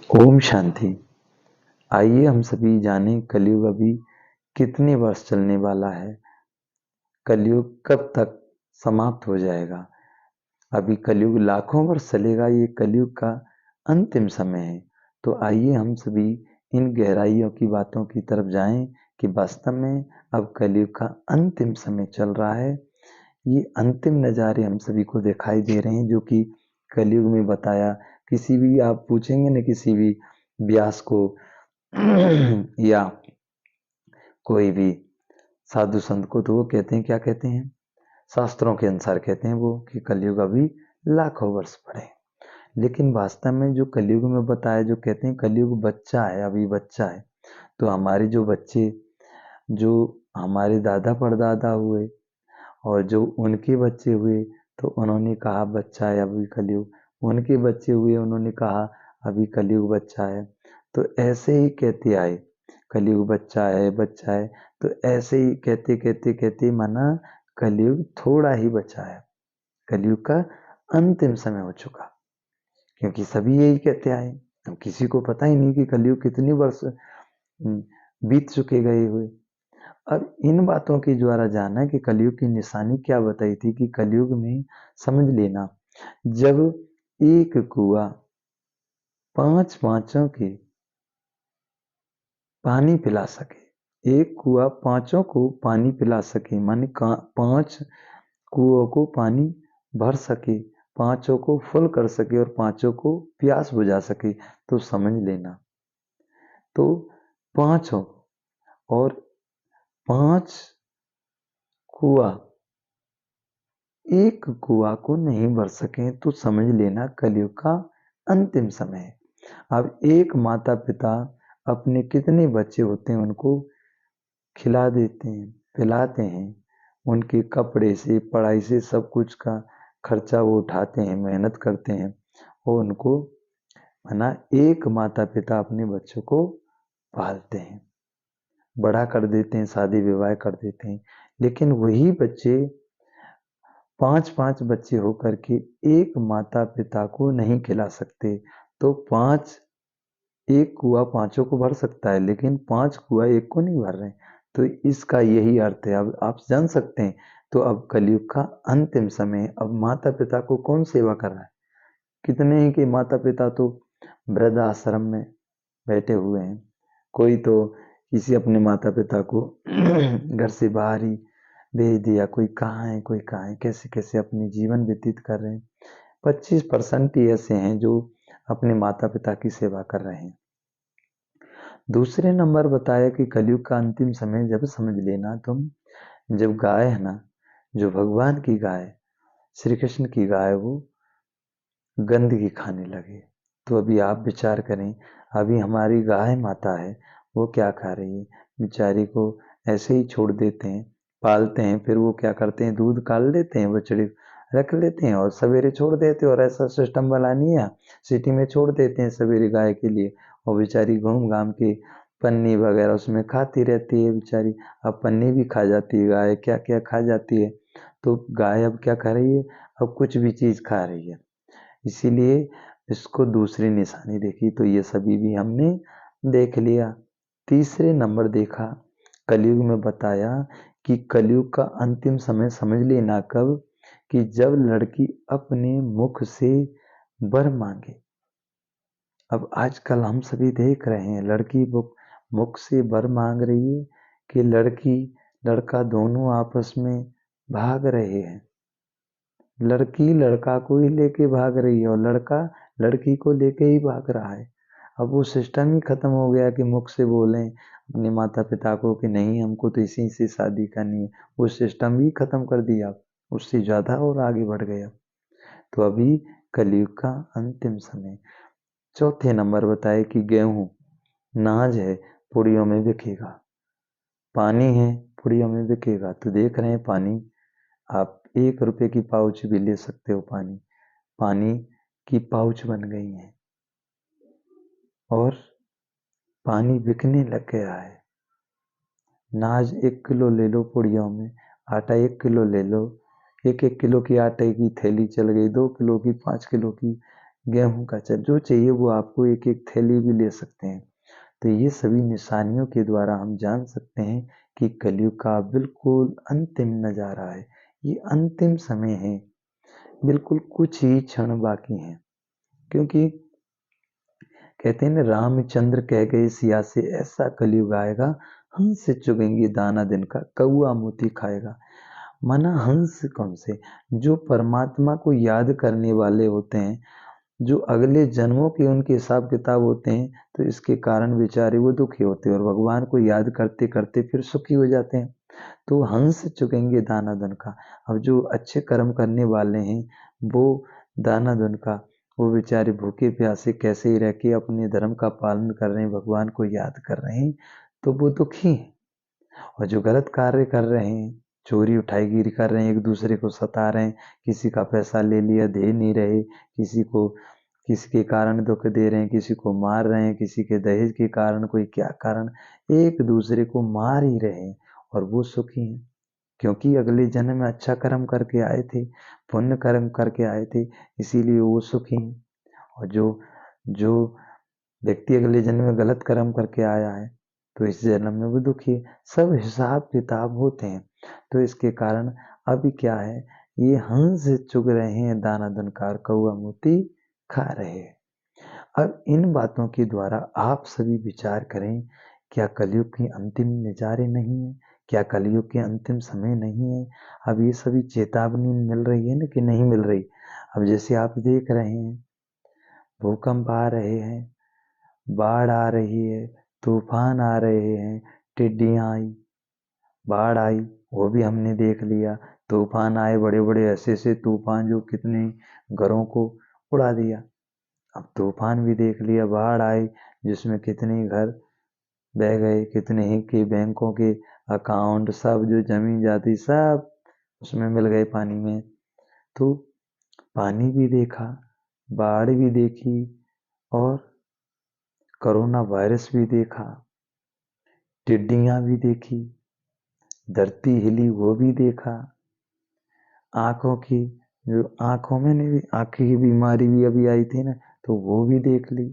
ओम शांति। आइए हम सभी जानें कलयुग अभी कितने वर्ष चलने वाला है, कलयुग कब तक समाप्त हो जाएगा। अभी कलयुग लाखों वर्ष चलेगा, ये कलयुग का अंतिम समय है। तो आइए हम सभी इन गहराइयों की बातों की तरफ जाएं कि वास्तव में अब कलयुग का अंतिम समय चल रहा है। ये अंतिम नज़ारे हम सभी को दिखाई दे रहे हैं जो कि कलयुग में बताया। किसी भी आप पूछेंगे ना किसी भी व्यास को या कोई भी साधु संत को, तो वो कहते हैं, क्या कहते हैं, शास्त्रों के अनुसार कहते हैं वो कि कलयुग अभी लाखों वर्ष पड़े। लेकिन वास्तव में जो कलयुग में बताया, जो कहते हैं कलयुग बच्चा है, अभी बच्चा है। तो हमारे जो बच्चे, जो हमारे दादा परदादा हुए और जो उनके बच्चे हुए, तो उन्होंने कहा बच्चा है अभी कलयुग। उनके बच्चे हुए, उन्होंने कहा अभी कलयुग बच्चा है। तो ऐसे ही कहते आए, कलयुग बच्चा है बच्चा है। तो ऐसे ही कहते कहते कहते माना कलयुग थोड़ा ही बचा है, कलयुग का अंतिम समय हो चुका। क्योंकि सभी यही कहते आए, अब किसी को पता ही नहीं कि कलयुग कितनी वर्ष बीत चुके गए हुए। अब इन बातों के द्वारा जाना कि कलयुग की निशानी क्या बताई थी कि कलयुग में समझ लेना, जब एक कुआं पांच पांचों के पानी पिला सके, एक कुआं पांचों को पानी पिला सके, माने पांच कुओं को पानी भर सके, पांचों को फुल कर सके और पांचों को प्यास बुझा सके, तो समझ लेना। तो पांचों और पांच कुआं एक कुआं को नहीं भर सके, तो समझ लेना कलयुग का अंतिम समय है। अब एक माता पिता अपने कितने बच्चे होते हैं उनको खिला देते हैं, पिलाते हैं, उनके कपड़े से, पढ़ाई से, सब कुछ का खर्चा वो उठाते हैं, मेहनत करते हैं और उनको माना एक माता पिता अपने बच्चों को पालते हैं, बड़ा कर देते हैं, शादी विवाह कर देते हैं। लेकिन वही बच्चे पांच पांच बच्चे होकर के एक माता पिता को नहीं खिला सकते। तो पांच, एक कुआं पांचों को भर सकता है, लेकिन पांच कुआं एक को नहीं भर रहे। तो इसका यही अर्थ है, अब आप जान सकते हैं। तो अब कलयुग का अंतिम समय, अब माता पिता को कौन सेवा कर रहा है। कितने ही के माता पिता तो वृद्ध आश्रम में बैठे हुए हैं, कोई तो किसी अपने माता पिता को घर से बाहर ही भेज दिया, कोई कहाँ है कोई कहाँ है, कैसे कैसे अपने जीवन व्यतीत कर रहे हैं। 25% ही ऐसे हैं जो अपने माता पिता की सेवा कर रहे हैं। दूसरे नंबर बताया कि कलयुग का अंतिम समय जब समझ लेना तुम, जब गाय है ना, जो भगवान की गाय, श्री कृष्ण की गाय, वो गंदगी खाने लगे। तो अभी आप विचार करें, अभी हमारी गाय माता है, वो क्या खा रही है। बेचारी को ऐसे ही छोड़ देते हैं, पालते हैं, फिर वो क्या करते हैं, दूध काल लेते हैं, बछड़ी रख लेते हैं और सवेरे छोड़ देते हैं। और ऐसा सिस्टम वाला नहीं है, सिटी में छोड़ देते हैं सवेरे गाय के लिए, और बेचारी घूम घाम के पन्नी वगैरह उसमें खाती रहती है बेचारी। अब पन्नी भी खा जाती है गाय, क्या क्या खा जाती है। तो गाय अब क्या खा रही है, अब कुछ भी चीज़ खा रही है, इसीलिए इसको दूसरी निशानी देखी। तो ये सभी भी हमने देख लिया। तीसरे नंबर देखा, कलयुग में बताया कि कलयुग का अंतिम समय समझ लेना कब, कि जब लड़की अपने मुख से वर मांगे। अब आजकल हम सभी देख रहे हैं, लड़की मुख से वर मांग रही है कि लड़की लड़का दोनों आपस में भाग रहे हैं। लड़की लड़का को ही लेके भाग रही है और लड़का लड़की को लेके ही भाग रहा है। अब वो सिस्टम ही खत्म हो गया कि मुख से बोलें अपने माता पिता को कि नहीं हमको तो इसी से शादी करनी है। वो सिस्टम ही खत्म कर दिया, उससे ज़्यादा और आगे बढ़ गया। तो अभी कलयुग का अंतिम समय। चौथे नंबर बताए कि गेहूं नाज है, पुड़ियों में बिकेगा, पानी है, पुड़ियों में बिकेगा। तो देख रहे हैं पानी, आप 1 रुपए की पाउच भी ले सकते हो, पानी पानी की पाउच बन गई हैं और पानी बिकने लग गया है। नाज 1 किलो ले लो पुड़ियों में, आटा 1 किलो ले लो, 1-1 किलो की आटे की थैली चल गई, 2 किलो की, 5 किलो की, गेहूं का चल, जो चाहिए वो आपको एक एक थैली भी ले सकते हैं। तो ये सभी निशानियों के द्वारा हम जान सकते हैं कि कलयुग का बिल्कुल अंतिम नजारा है। ये अंतिम समय है, बिल्कुल कुछ ही क्षण बाकी हैं। क्योंकि कहते हैं ना, रामचंद्र कह गए सिया से, ऐसा कलयुग आएगा, हंस चुगेंगे दाना दिन का, कौआ मोती खाएगा। माना हंस कौन से, जो परमात्मा को याद करने वाले होते हैं, जो अगले जन्मों के उनके हिसाब किताब होते हैं, तो इसके कारण बेचारे वो दुखी होते हैं और भगवान को याद करते करते फिर सुखी हो जाते हैं। तो हंस चुकेंगे दाना दन का। अब जो अच्छे कर्म करने वाले हैं, वो दाना दन का, वो बेचारे भूखे प्यासे कैसे ही रह के अपने धर्म का पालन कर रहे हैं, भगवान को याद कर रहे हैं, तो वो दुखी हैं। और जो गलत कार्य कर रहे हैं, चोरी उठाईगिरी कर रहे हैं, एक दूसरे को सता रहे हैं, किसी का पैसा ले लिया दे नहीं रहे, किसी के कारण दुख दे रहे हैं, किसी को मार रहे हैं, किसी के दहेज के कारण, कोई क्या कारण, एक दूसरे को मार ही रहे हैं और वो सुखी हैं। क्योंकि अगले जन्म में अच्छा कर्म करके आए थे, पुण्य कर्म करके आए थे, इसीलिए वो सुखी हैं। और जो जो व्यक्ति अगले जन्म में गलत कर्म करके आया है, तो इस जन्म में वो दुखी है। सब हिसाब किताब होते हैं। तो इसके कारण अभी क्या है, ये हंस चुग रहे हैं, दाना दनकार कौआ मोती खा रहे हैं। अब इन बातों के द्वारा आप सभी विचार करें, क्या कलयुग की अंतिम नजारे नहीं है? क्या कलयुग के अंतिम समय नहीं है? अब ये सभी चेतावनी मिल रही है ना कि नहीं मिल रही? अब जैसे आप देख रहे हैं, भूकंप आ रहे हैं, बाढ़ आ रही है, तूफान आ रहे हैं, टिड्डियां आई, बाढ़ आई, वो भी हमने देख लिया। तूफान आए, बड़े बड़े ऐसे ऐसे तूफान जो कितने घरों को उड़ा दिया। अब तूफान भी देख लिया, बाढ़ आई जिसमें कितने घर बह गए, कितने ही के बैंकों के अकाउंट, सब जो जमीन जाती सब उसमें मिल गए पानी में। तो पानी भी देखा, बाढ़ भी देखी, और कोरोना वायरस भी देखा, टिड्डियां भी देखी, धरती हिली वो भी देखा, आंखों की जो आंखों में नहीं, आंखी की बीमारी भी अभी आई थी ना, तो वो भी देख ली।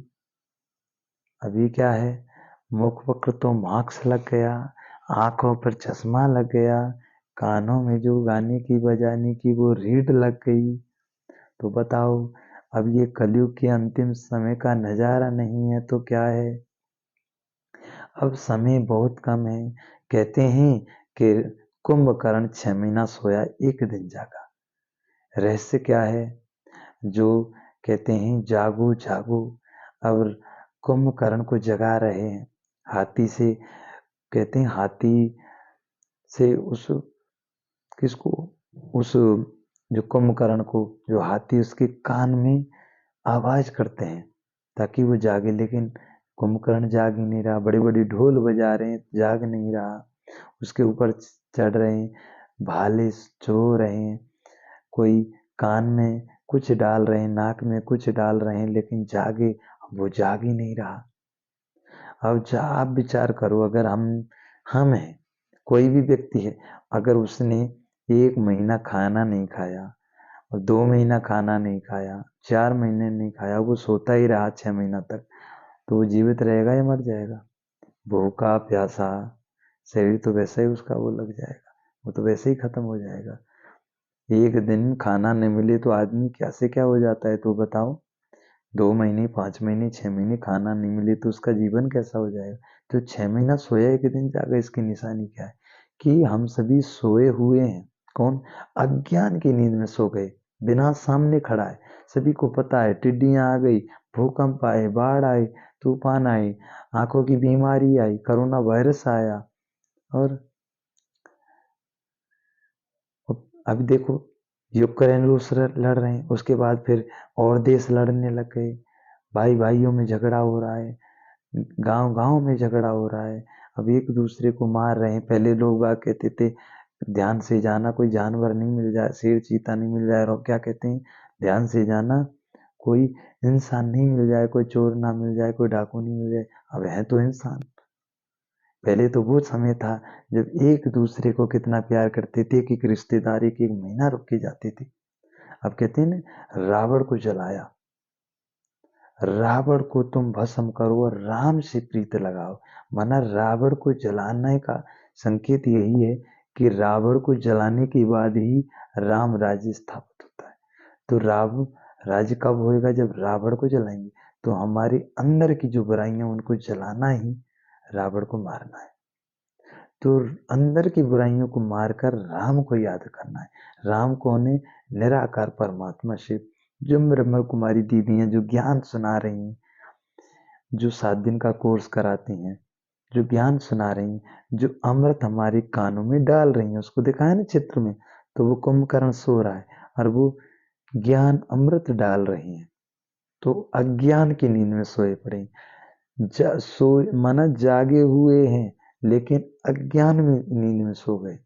अभी क्या है, मुख पर तो मास्क लग गया, आंखों पर चश्मा लग गया, कानों में जो गाने की बजाने की वो रीड लग गई। तो बताओ, अब ये कलयुग के अंतिम समय का नजारा नहीं है तो क्या है? अब समय बहुत कम है। कहते हैं कि कुंभकर्ण 6 महीना सोया, एक दिन जागा। रहस्य क्या है? जो कहते हैं जागो जागो, अब कुंभकर्ण को जगा रहे हैं। हाथी से, कहते हैं हाथी से उस किसको, उस जो कुंभकर्ण को, जो हाथी उसके कान में आवाज करते हैं ताकि वो जागे, लेकिन कुंभकर्ण जाग ही नहीं रहा। बड़ी बड़ी ढोल बजा रहे हैं, जाग नहीं रहा। उसके ऊपर चढ़ रहे हैं, भाले सो रहे हैं, कोई कान में कुछ डाल रहे हैं, नाक में कुछ डाल रहे हैं, लेकिन जागे, वो जाग ही नहीं रहा। अब आप विचार करो, अगर हम हैं, कोई भी व्यक्ति है, अगर उसने 1 महीना खाना नहीं खाया और 2 महीना खाना नहीं खाया, 4 महीने नहीं खाया, वो सोता ही रहा 6 महीना तक, तो वो जीवित रहेगा या मर जाएगा? भूखा प्यासा शरीर तो वैसे ही उसका वो लग जाएगा, वो तो वैसे ही खत्म हो जाएगा। एक दिन खाना नहीं मिले तो आदमी क्या से क्या हो जाता है, तो बताओ। 2 महीने, 5 महीने, 6 महीने खाना नहीं मिले तो उसका जीवन कैसा हो जाएगा? तो 6 महीना सोया, एक दिन जागा, इसकी निशानी क्या है? कि हम सभी सोए हुए हैं। कौन? अज्ञान की नींद में सो गए, बिना सामने खड़ा है। सभी को पता है टिड्डियां आ गई, भूकंप आए, बाढ़ आए, तूफान आए, आंखों की बीमारी आई, कोरोना वायरस आया, और अभी देखो, यूक्रेन रूस लड़ रहे हैं, उसके बाद फिर और देश लड़ने लग गए, भाई भाइयों में झगड़ा हो रहा है, गांव गांव में झगड़ा हो रहा है। अब एक दूसरे को मार रहे हैं। पहले लोग बाग कहते थे ध्यान से जाना, कोई जानवर नहीं मिल जाए, शेर चीता नहीं मिल जाए, और क्या कहते हैं, ध्यान से जाना, कोई इंसान नहीं मिल जाए, कोई चोर ना मिल जाए, कोई डाकू नहीं मिल जाए। अब है तो इंसान। पहले तो वो समय था जब एक दूसरे को कितना प्यार करते थे कि रिश्तेदारी की 1 महीना रुक के जाती थी। अब कहते हैं ना, रावण को जलाया, रावण को तुम भस्म करो और राम से प्रीत लगाओ। माना रावण को जलाने का संकेत यही है कि रावण को जलाने के बाद ही राम राज्य स्थापित होता है। तो राम राज्य कब होएगा? जब रावण को जलाएंगे। तो हमारे अंदर की जो बुराइयां उनको जलाना ही रावण को मारना है। तो अंदर की बुराइयों को मारकर राम को याद करना है। राम कौन है? निराकार परमात्मा शिव। जो ब्रह्म कुमारी दीदियां जो ज्ञान सुना रही हैं, जो 7 दिन का कोर्स कराती हैं, जो ज्ञान सुना रही हैं, जो अमृत हमारे कानों में डाल रही हैं, उसको दिखाया ना चित्र में। तो वो कुंभकर्ण सो रहा है और वो ज्ञान अमृत डाल रही हैं। तो अज्ञान की नींद में सोए पड़े, माना जागे हुए हैं लेकिन अज्ञान में नींद में सो गए।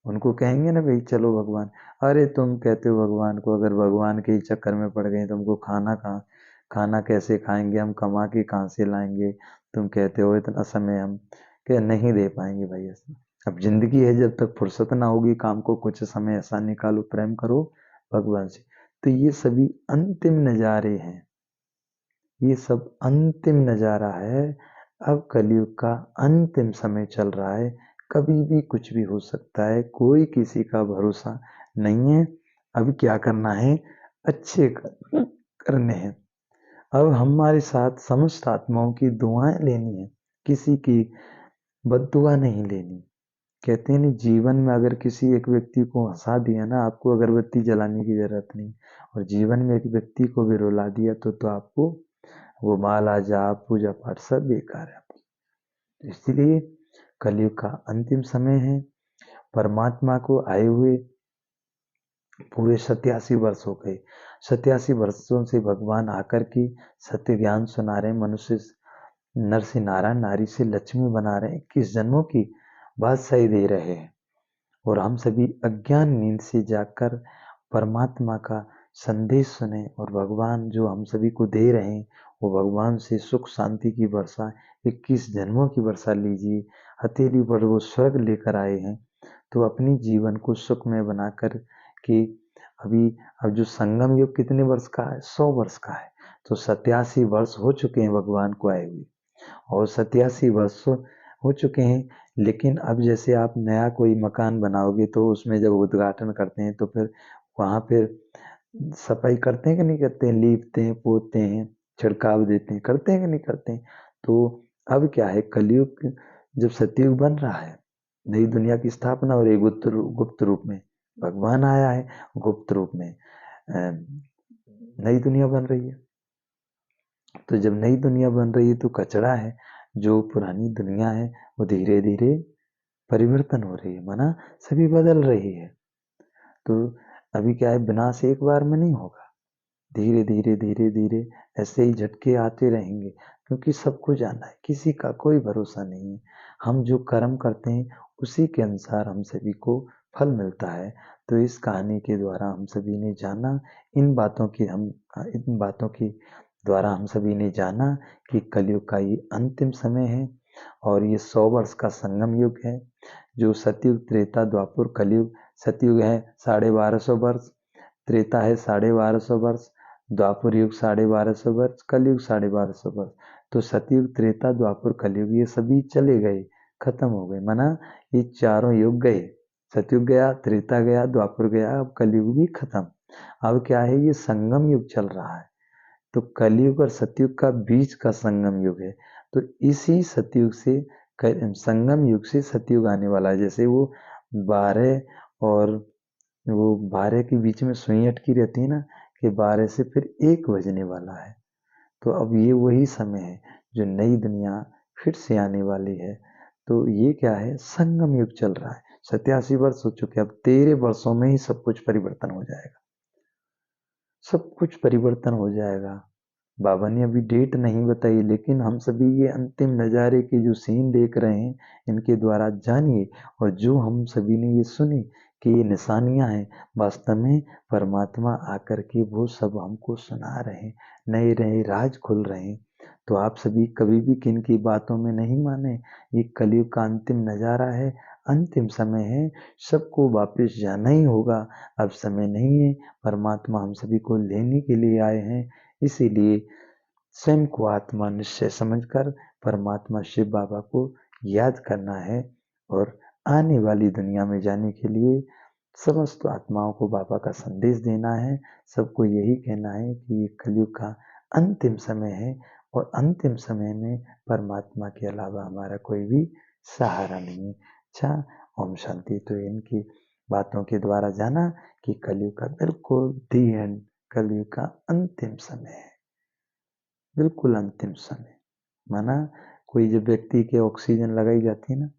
उनको कहेंगे ना भाई चलो भगवान, अरे तुम कहते हो भगवान को, अगर भगवान के ही चक्कर में पड़ गए तुमको खाना कहाँ, खाना कैसे खाएंगे, हम कमा के कहाँ से लाएंगे, तुम कहते हो इतना समय हम क्या नहीं दे पाएंगे भाई ऐसा। अब जिंदगी है, जब तक फुर्सत ना होगी काम को कुछ समय ऐसा निकालो, प्रेम करो भगवान से। तो ये सभी अंतिम नजारे हैं, ये सब अंतिम नजारा है। अब कलयुग का अंतिम समय चल रहा है, कभी भी कुछ भी हो सकता है, कोई किसी का भरोसा नहीं है। अब क्या करना है? अच्छे कर्म करने हैं। अब हमारे साथ समस्त आत्माओं की दुआएं लेनी है, किसी की बद्दुआ नहीं लेनी। कहते हैं नहीं, जीवन में अगर किसी एक व्यक्ति को हंसा दिया ना, आपको अगरबत्ती जलाने की जरूरत नहीं। और जीवन में एक व्यक्ति को भी रुला दिया तो आपको वो माला जाप पूजा पाठ सब बेकार है। इसलिए कलयुग का अंतिम समय है। परमात्मा को आए हुए पूरे 87 वर्ष हो गए। 87 वर्षों से भगवान आकर के सत्य ज्ञान सुना रहे, मनुष्य नर से नारायण, नारी से लक्ष्मी बना रहे, 21 जन्मों की बादशाही दे रहे हैं। और हम सभी अज्ञान नींद से जागकर परमात्मा का संदेश सुने, और भगवान जो हम सभी को दे रहे हैं वो भगवान से सुख शांति की वर्षा, 21 जन्मों की वर्षा लीजिए। हथेली पर वो स्वर्ग लेकर आए हैं, तो अपनी जीवन को सुखमय बनाकर कि अभी अब जो संगम युग कितने वर्ष का है? 100 वर्ष का है। तो 87 वर्ष हो चुके हैं भगवान को आए हुए, और 87 वर्ष हो चुके हैं। लेकिन अब जैसे आप नया कोई मकान बनाओगे तो उसमें जब उद्घाटन करते हैं तो फिर वहाँ पे सफाई करते हैं कि नहीं करते हैं, लीपते हैं, पोतते हैं, छिड़काव देते हैं, करते हैं कि नहीं करते हैं। तो अब क्या है, कलयुग जब सतयुग बन रहा है, नई दुनिया की स्थापना हो रही है, गुप्त रूप में भगवान आया है, गुप्त रूप में नई दुनिया बन रही है। तो जब नई दुनिया बन रही है तो कचरा है, जो पुरानी दुनिया है वो धीरे धीरे परिवर्तन हो रही है, माना सभी बदल रही है। तो अभी क्या है, विनाश एक बार में नहीं होगा, धीरे धीरे धीरे धीरे ऐसे ही झटके आते रहेंगे, क्योंकि सबको जाना है, किसी का कोई भरोसा नहीं है। हम जो कर्म करते हैं उसी के अनुसार हम सभी को फल मिलता है। तो इस कहानी के द्वारा हम सभी ने जाना, इन बातों की द्वारा हम सभी ने जाना कि कलयुग का ये अंतिम समय है, और ये 100 वर्ष का संगम युग है। जो सतयुग, त्रेता, द्वापर, कलयुग। सतयुग है 1250 वर्ष, त्रेता है 1250 वर्ष, द्वापर युग 1250 वर्ष, कलयुग 1250 वर्ष। तो सतयुग, त्रेता, द्वापर, कलयुग ये सभी चले गए, खत्म हो गए, माना ये चारों युग गए। सतयुग गया, त्रेता गया, द्वापर गया, अब कलयुग भी खत्म। अब क्या है, ये संगम युग चल रहा है। तो कलयुग और सतयुग का बीच का संगम युग है। तो इसी सतयुग से संगम युग से सतयुग आने वाला है। जैसे वो 12 और वो 12 के बीच में सुई अटकी रहती है ना, कि 12 से फिर 1 बजने वाला है। तो अब ये वही समय है जो नई दुनिया फिर से आने वाली है। तो ये क्या है, संगम युग चल रहा है। 87 वर्ष हो चुके, अब 13 वर्षों में ही सब कुछ परिवर्तन हो जाएगा, सब कुछ परिवर्तन हो जाएगा। बाबा ने अभी डेट नहीं बताई, लेकिन हम सभी ये अंतिम नज़ारे के जो सीन देख रहे हैं इनके द्वारा जानिए, और जो हम सभी ने ये सुनी कि ये निशानियां हैं, वास्तव में परमात्मा आकर के वो सब हमको सुना रहे हैं, नए नए राज खुल रहे हैं। तो आप सभी कभी भी किन की बातों में नहीं माने, ये कलयुग का अंतिम नज़ारा है, अंतिम समय है, सबको वापस जाना ही होगा। अब समय नहीं है, परमात्मा हम सभी को लेने के लिए आए हैं। इसीलिए स्वयं को आत्मा निश्चय समझकर परमात्मा शिव बाबा को याद करना है और आने वाली दुनिया में जाने के लिए समस्त आत्माओं को बाबा का संदेश देना है। सबको यही कहना है कि ये कलयुग का अंतिम समय है और अंतिम समय में परमात्मा के अलावा हमारा कोई भी सहारा नहीं है। अच्छा, ओम शांति। तो इनकी बातों के द्वारा जाना कि कलयुग का बिल्कुल दी एंड, कलयुग का अंतिम समय है, बिल्कुल अंतिम समय। माना कोई जब व्यक्ति के ऑक्सीजन लगाई जाती है ना,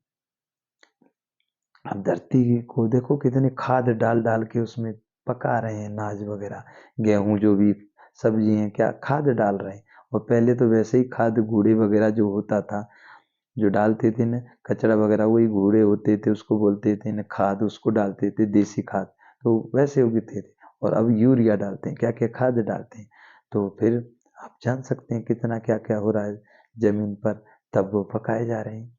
अब धरती को देखो कितने खाद डाल डाल के उसमें पका रहे हैं, अनाज वगैरह, गेहूं जो भी सब्जी है, क्या खाद डाल रहे हैं। और पहले तो वैसे ही खाद घूड़े वगैरह जो होता था, जो डालते थे ना कचरा वगैरह, वही घूड़े होते थे, उसको बोलते थे ना खाद, उसको डालते थे देसी खाद, तो वैसे उगते थे। और अब यूरिया डालते हैं, क्या क्या खाद डालते हैं। तो फिर आप जान सकते हैं कितना क्या क्या हो रहा है जमीन पर, तब वो पकाए जा रहे हैं।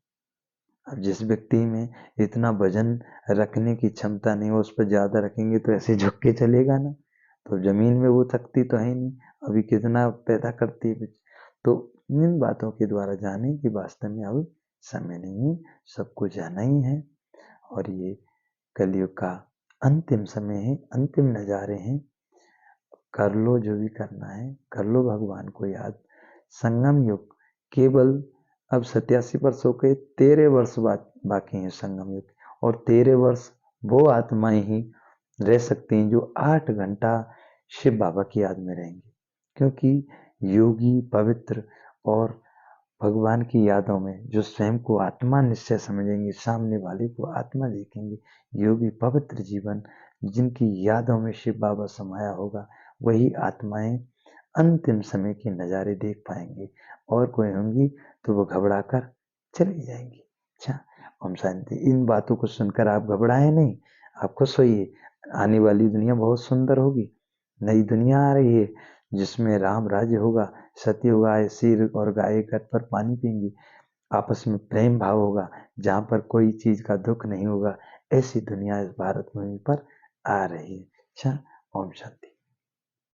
अब जिस व्यक्ति में इतना वजन रखने की क्षमता नहीं हो, उस पर ज्यादा रखेंगे तो ऐसे झुक के चलेगा ना, तो जमीन में वो थकती तो है नहीं, अभी कितना पैदा करती है। तो इन बातों के द्वारा जाने कि वास्तव में अब समय नहीं है, सबको जाना ही है। और ये कलयुग का अंतिम समय है, अंतिम नजारे हैं। कर लो जो भी करना है, कर लो भगवान को याद। संगम युग केवल अब 87 वर्ष हो गए, 13 वर्ष बाकी हैं संगम युग। और 13 वर्ष वो आत्माएं ही रह सकती हैं जो 8 घंटा शिव बाबा की याद में रहेंगी, क्योंकि योगी पवित्र और भगवान की यादों में जो स्वयं को आत्मा निश्चय समझेंगे, सामने वाले को आत्मा देखेंगे, योगी पवित्र जीवन जिनकी यादों में शिव बाबा समाया होगा, वही आत्माएं अंतिम समय के नज़ारे देख पाएंगे। और कोई होंगी तो वो घबरा कर चली जाएंगी। अच्छा, ओम शांति। इन बातों को सुनकर आप घबराए नहीं, आप खुश होइए। आने वाली दुनिया बहुत सुंदर होगी, नई दुनिया आ रही है जिसमें राम राज्य होगा, सत्य होगा, सिर और गाय गट पर पानी पिएंगे, आपस में प्रेम भाव होगा, जहाँ पर कोई चीज का दुख नहीं होगा। ऐसी दुनिया इस भारत भूमि पर आ रही है। अच्छा, ओम शांति।